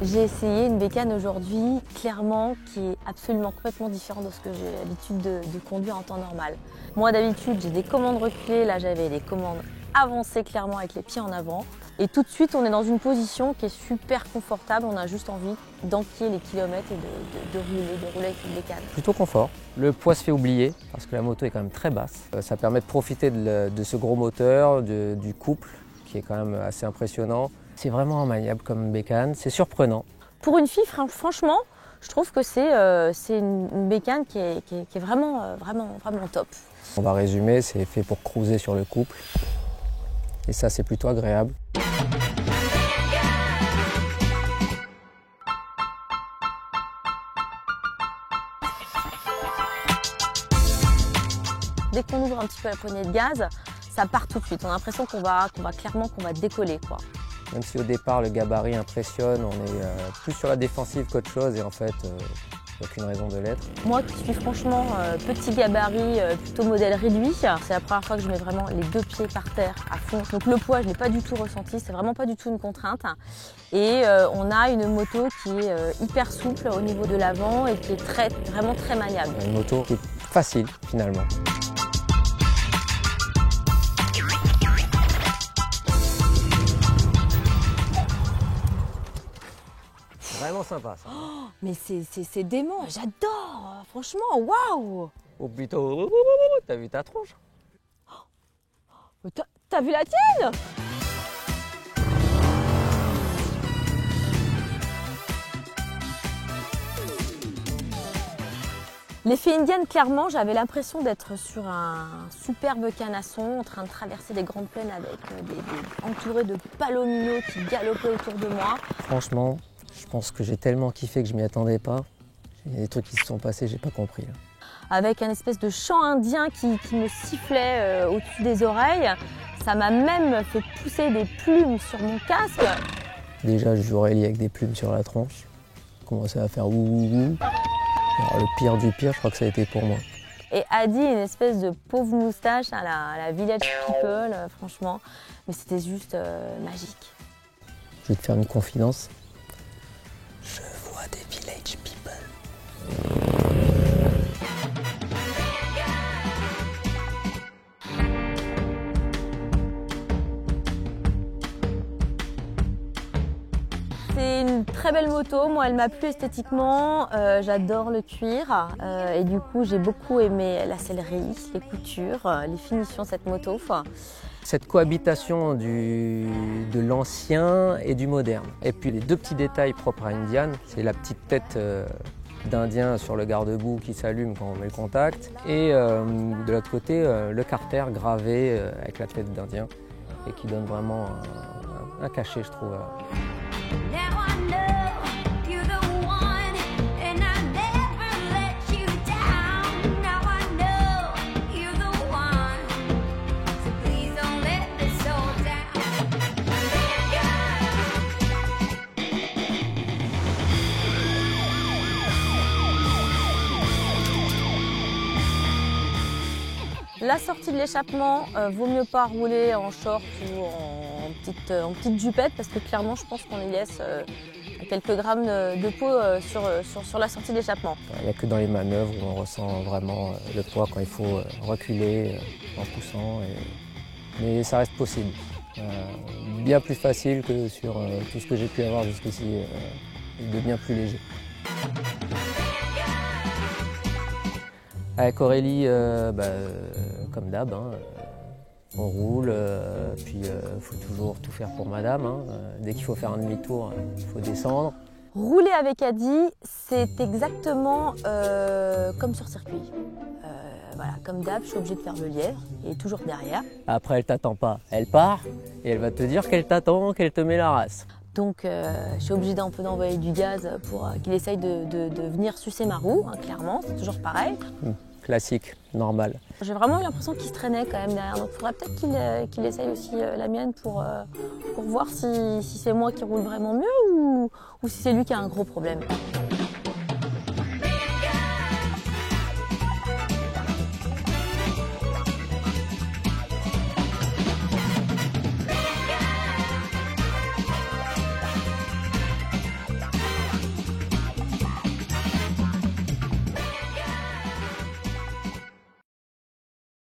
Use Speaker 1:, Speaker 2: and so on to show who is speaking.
Speaker 1: J'ai essayé une bécane aujourd'hui, clairement, qui est absolument complètement différente de ce que j'ai l'habitude de conduire en temps normal. Moi d'habitude j'ai des commandes reculées, là j'avais des commandes avancées clairement avec les pieds en avant. Et tout de suite on est dans une position qui est super confortable, on a juste envie d'enquiller les kilomètres et de rouler avec une bécane.
Speaker 2: Plutôt confort. Le poids se fait oublier parce que la moto est quand même très basse. Ça permet de profiter de ce gros moteur, du couple qui est quand même assez impressionnant. C'est vraiment maniable comme bécane, c'est surprenant.
Speaker 1: Pour une fille, franchement, je trouve que c'est une bécane qui est vraiment top.
Speaker 2: On va résumer, c'est fait pour cruiser sur le couple. Et ça, c'est plutôt agréable.
Speaker 1: Dès qu'on ouvre un petit peu la poignée de gaz, ça part tout de suite. On a l'impression qu'on va décoller, quoi.
Speaker 2: Même si au départ le gabarit impressionne, on est plus sur la défensive qu'autre chose et en fait, il n'y a aucune raison de l'être.
Speaker 1: Moi qui suis franchement petit gabarit, plutôt modèle réduit, c'est la première fois que je mets vraiment les deux pieds par terre à fond. Donc le poids, je ne l'ai pas du tout ressenti, c'est vraiment pas du tout une contrainte. Et on a une moto qui est hyper souple au niveau de l'avant et qui est vraiment très maniable.
Speaker 2: Une moto qui est facile finalement. Vraiment sympa ça.
Speaker 1: Oh, mais c'est dément, j'adore, franchement, waouh.
Speaker 2: Ou plutôt, t'as vu ta tronche?
Speaker 1: T'as vu la tienne? L'effet indienne, clairement, j'avais l'impression d'être sur un superbe canasson en train de traverser des grandes plaines avec entouré de palominos qui galopaient autour de moi.
Speaker 2: Franchement, je pense que j'ai tellement kiffé que je m'y attendais pas. Il y a des trucs qui se sont passés, j'ai pas compris. Là.
Speaker 1: Avec un espèce de chant indien qui me sifflait au-dessus des oreilles. Ça m'a même fait pousser des plumes sur mon casque.
Speaker 2: Déjà, je jouais avec des plumes sur la tronche. Commençait à faire ouh. Alors, le pire du pire, je crois que ça a été pour moi.
Speaker 1: Et Adi, une espèce de pauvre moustache à la Village People, franchement. Mais c'était juste magique.
Speaker 2: Je vais te faire une confidence. Je vois des Village People.
Speaker 1: C'est une très belle moto, moi elle m'a plu esthétiquement, j'adore le cuir et du coup j'ai beaucoup aimé la sellerie, les coutures, les finitions de cette moto.
Speaker 2: Cette cohabitation de l'ancien et du moderne. Et puis les deux petits détails propres à Indian, c'est la petite tête d'Indien sur le garde-boue qui s'allume quand on met le contact et de l'autre côté le carter gravé avec la tête d'Indien et qui donne vraiment un cachet je trouve.
Speaker 1: La sortie de l'échappement, vaut mieux pas rouler en short ou en petite jupette parce que clairement je pense qu'on y laisse quelques grammes de peau sur la sortie d'échappement.
Speaker 2: Il n'y a que dans les manœuvres où on ressent vraiment le poids quand il faut reculer en poussant, mais ça reste possible. Bien plus facile que sur tout ce que j'ai pu avoir jusqu'ici, de bien plus léger. Avec Aurélie, comme d'hab, on roule, puis il faut toujours tout faire pour madame. Dès qu'il faut faire un demi-tour, il faut descendre.
Speaker 1: Rouler avec Adi, c'est exactement comme sur circuit. Voilà, comme d'hab, je suis obligée de faire le lièvre et toujours derrière.
Speaker 2: Après, elle t'attend pas, elle part et elle va te dire qu'elle t'attend, qu'elle te met la race.
Speaker 1: Donc je suis obligée d'un peu d'envoyer du gaz pour qu'il essaye de venir sucer ma roue, clairement, c'est toujours pareil.
Speaker 2: Classique, normal.
Speaker 1: J'ai vraiment eu l'impression qu'il se traînait quand même derrière, donc il faudrait peut-être qu'il essaye aussi la mienne pour voir si c'est moi qui roule vraiment mieux ou si c'est lui qui a un gros problème.